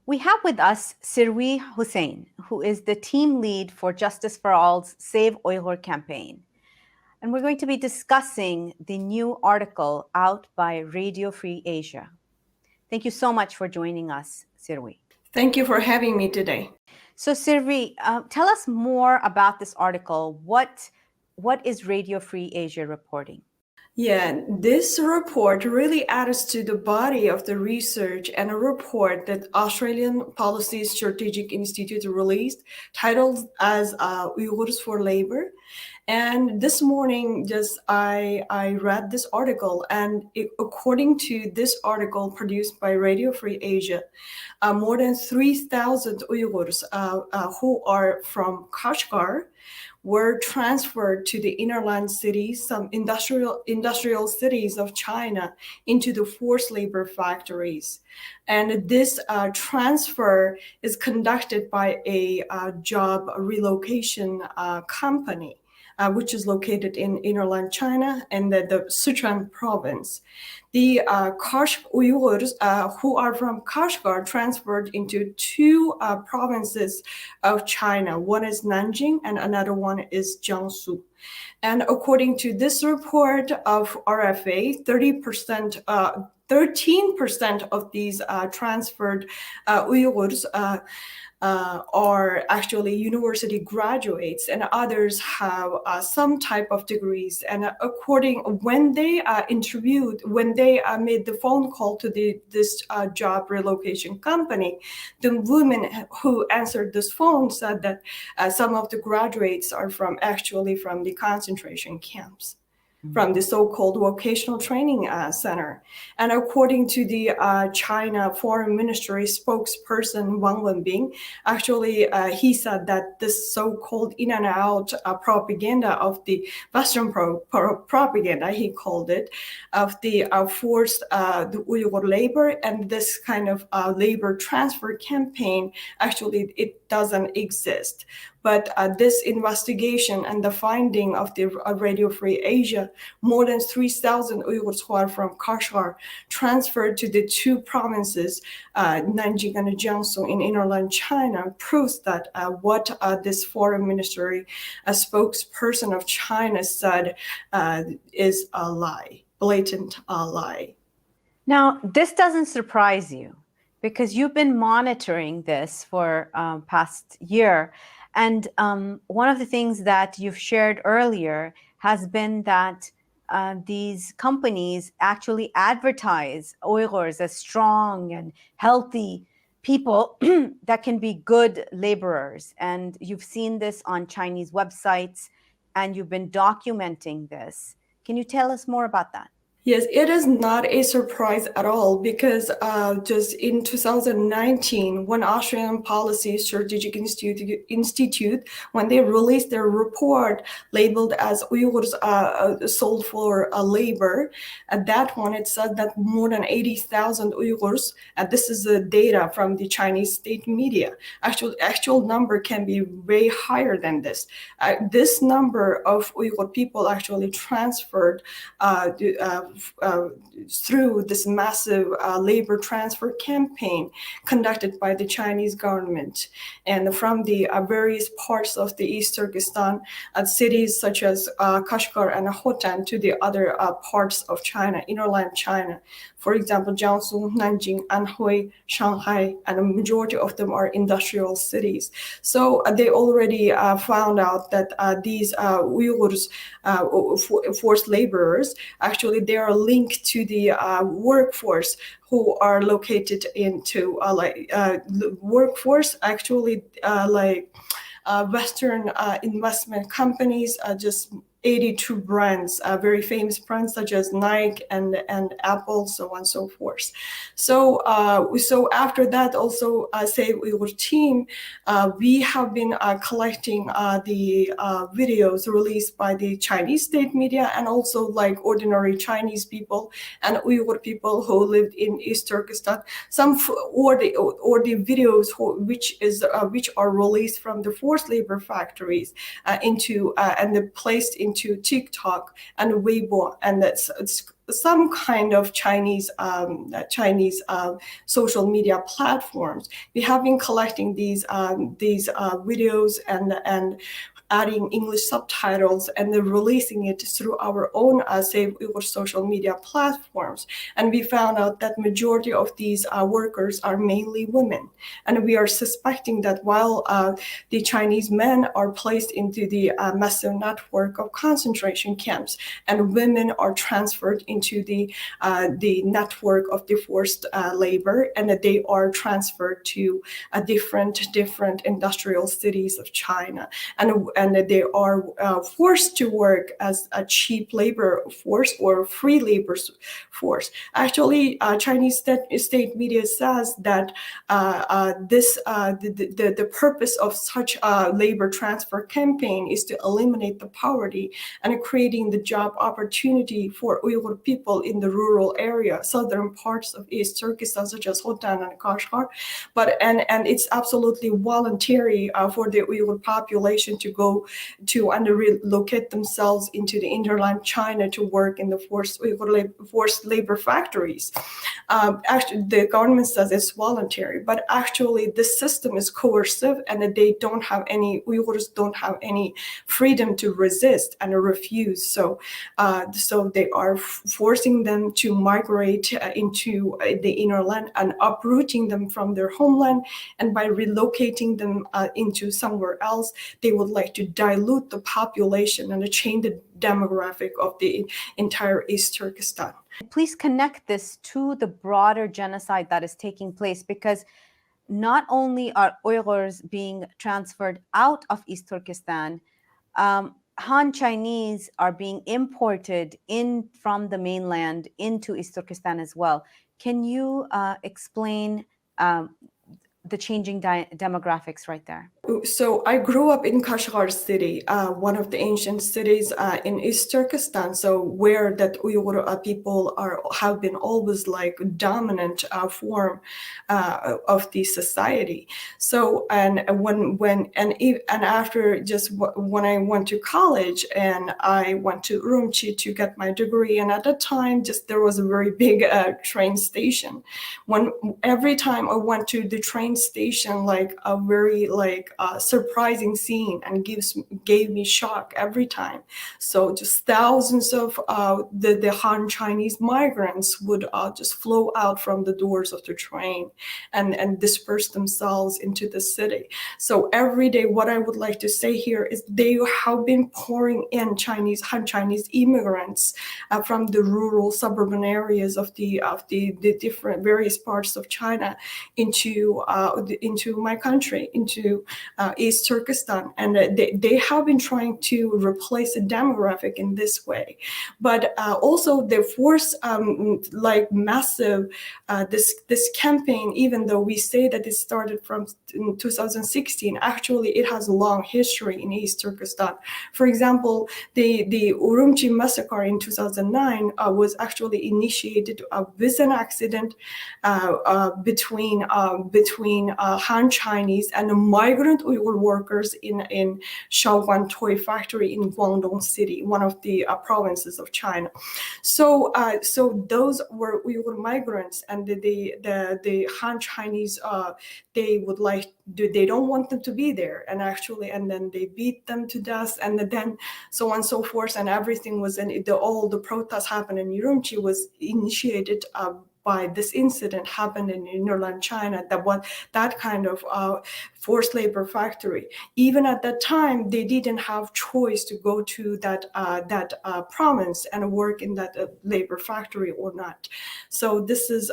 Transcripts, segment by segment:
We have with us Serwi Huseyin, who is the team lead for Justice for All's Save Uyghur campaign. And we're going to be discussing the new article out by Radio Free Asia. Thank you so much for joining us, Serwi. Thank you for having me today. So Serwi, tell us more about this article. What is Radio Free Asia reporting? Yeah, this report really adds to the body of the research and a report that Australian Policy Strategic Institute released titled as Uyghurs for Labor. And this morning, I read this article, and according to this article produced by Radio Free Asia, more than 3,000 Uyghurs who are from Kashgar were transferred to the innerland cities, some industrial cities of China, into the forced labor factories. And this transfer is conducted by a job relocation company, which is located in innerland China and the Sichuan province. The Uyghurs who are from Kashgar transferred into two provinces of China. One is Nanjing and another one is Jiangsu. And according to this report of RFA, 13% of these transferred Uyghurs are actually university graduates, and others have some type of degrees. And when they made the phone call to this job relocation company, the women who answered this phone said that some of the graduates are from the concentration camps, from the so-called vocational training center. And according to the China Foreign Ministry spokesperson Wang Wenbing, actually he said that this so-called in and out propaganda of the Western propaganda, he called it, of the forced the Uyghur labor and this kind of labor transfer campaign, actually it doesn't exist. But this investigation and the finding of the Radio Free Asia, more than 3,000 Uyghurs who are from Kashgar transferred to the two provinces, Nanjing and Jiangsu in innerland China, proves that what this foreign ministry spokesperson of China said is a lie, blatant lie. Now, this doesn't surprise you because you've been monitoring this for past year. And one of the things that you've shared earlier has been that these companies actually advertise Uyghurs as strong and healthy people that can be good laborers. And you've seen this on Chinese websites, and you've been documenting this. Can you tell us more about that? Yes, it is not a surprise at all because just in 2019, when Australian Policy Strategic Institute, when they released their report labeled as Uyghurs sold for labor, at that one it said that more than 80,000 Uyghurs, this is the data from the Chinese state media, actual number can be way higher than this. This number of Uyghur people actually transferred through this massive labor transfer campaign conducted by the Chinese government. And from the various parts of the East Turkistan, cities such as Kashgar and Hotan to the other parts of China, innerland China. For example, Jiangsu, Nanjing, Anhui, Shanghai, and a majority of them are industrial cities. So they already found out that these Uyghurs, forced laborers, actually they are linked to the workforce who are located into workforce, actually Western investment companies, just 82 brands, very famous brands such as Nike and Apple, so on and so forth. So after that, also Save Uyghur team, we have been collecting the videos released by the Chinese state media and also like ordinary Chinese people and Uyghur people who lived in East Turkistan. Or the videos which are released from the forced labor factories and placed into TikTok and Weibo, and it's some kind of Chinese social media platforms. We have been collecting these videos and adding English subtitles and then releasing it through our own Save Uyghur social media platforms. And we found out that majority of these workers are mainly women. And we are suspecting that while the Chinese men are placed into the massive network of concentration camps, and women are transferred into the network of the forced labor, and that they are transferred to different industrial cities of China, and that they are forced to work as a cheap labor force or free labor force. Actually, Chinese state media says that the purpose of such a labor transfer campaign is to eliminate the poverty and creating the job opportunity for Uyghur people in the rural area, southern parts of East Turkistan, such as Hotan and Kashgar. But and it's absolutely voluntary for the Uyghur population to go to and relocate themselves into the hinterland China to work in the forced labor factories. Actually, the government says it's voluntary, but actually this system is coercive, and that Uyghurs don't have any freedom to resist and refuse. So they are forcing them to migrate into the inner land and uprooting them from their homeland, and by relocating them into somewhere else, they would like to dilute the population and change the demographic of the entire East Turkestan. Please connect this to the broader genocide that is taking place, because not only are Uyghurs being transferred out of East Turkestan, Han Chinese are being imported in from the mainland into East Turkestan as well. Can you explain the changing demographics right there? So I grew up in Kashgar city, one of the ancient cities in East Turkestan. So where that Uyghur people have been always like dominant form of the society. So and after just when I went to college and I went to Urumqi to get my degree, and at that time just there was a very big train station. Every time I went to the train station, like a very surprising scene, and gave me shock every time. So just thousands of the Han Chinese migrants would just flow out from the doors of the train and disperse themselves into the city. So every day, what I would like to say here is they have been pouring in Han Chinese immigrants from the rural suburban areas of the different various parts of China into my country, into East Turkestan, and they have been trying to replace the demographic in this way. But also they force massive this campaign, even though we say that it started from 2016, actually it has a long history in East Turkestan. For example, the Urumqi massacre in 2009 was actually initiated with an accident between Han Chinese and migrant Uyghur workers in Shaoguan toy factory in Guangdong City, one of the provinces of China. So those were Uyghur migrants, and the Han Chinese they don't want them to be there, and then they beat them to death, and then so on and so forth, and everything was all the protests happened in Urumqi was initiated by this incident happened in innerland China, that kind of forced labor factory. Even at that time, they didn't have choice to go to that province and work in that labor factory or not. So this is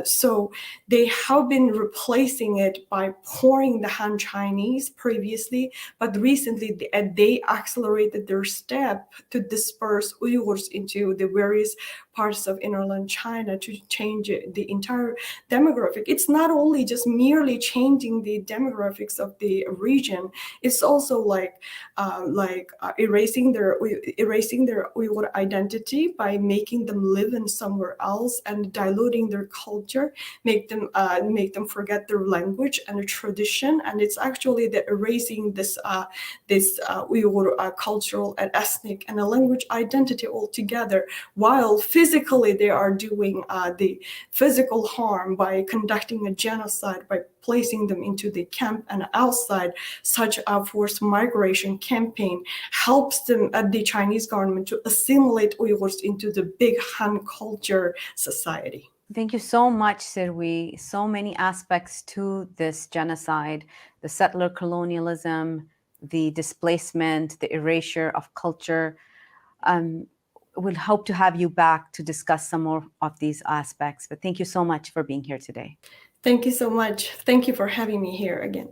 so they have been replacing it by pouring the Han Chinese previously, but recently they accelerated their step to disperse Uyghurs into the various parts of innerland China to to change the entire demographic. It's not only just merely changing the demographics of the region, it's also erasing their Uyghur identity by making them live in somewhere else and diluting their culture, make them forget their language and their tradition. And it's actually the erasing this Uyghur cultural and ethnic and a language identity altogether, while physically they are doing the physical harm by conducting a genocide, by placing them into the camp and outside. Such a forced migration campaign helps them, the Chinese government, to assimilate Uyghurs into the big Han culture society. Thank you so much, Serwi. So many aspects to this genocide, the settler colonialism, the displacement, the erasure of culture. We'll hope to have you back to discuss some more of these aspects. But thank you so much for being here today. Thank you so much. Thank you for having me here again.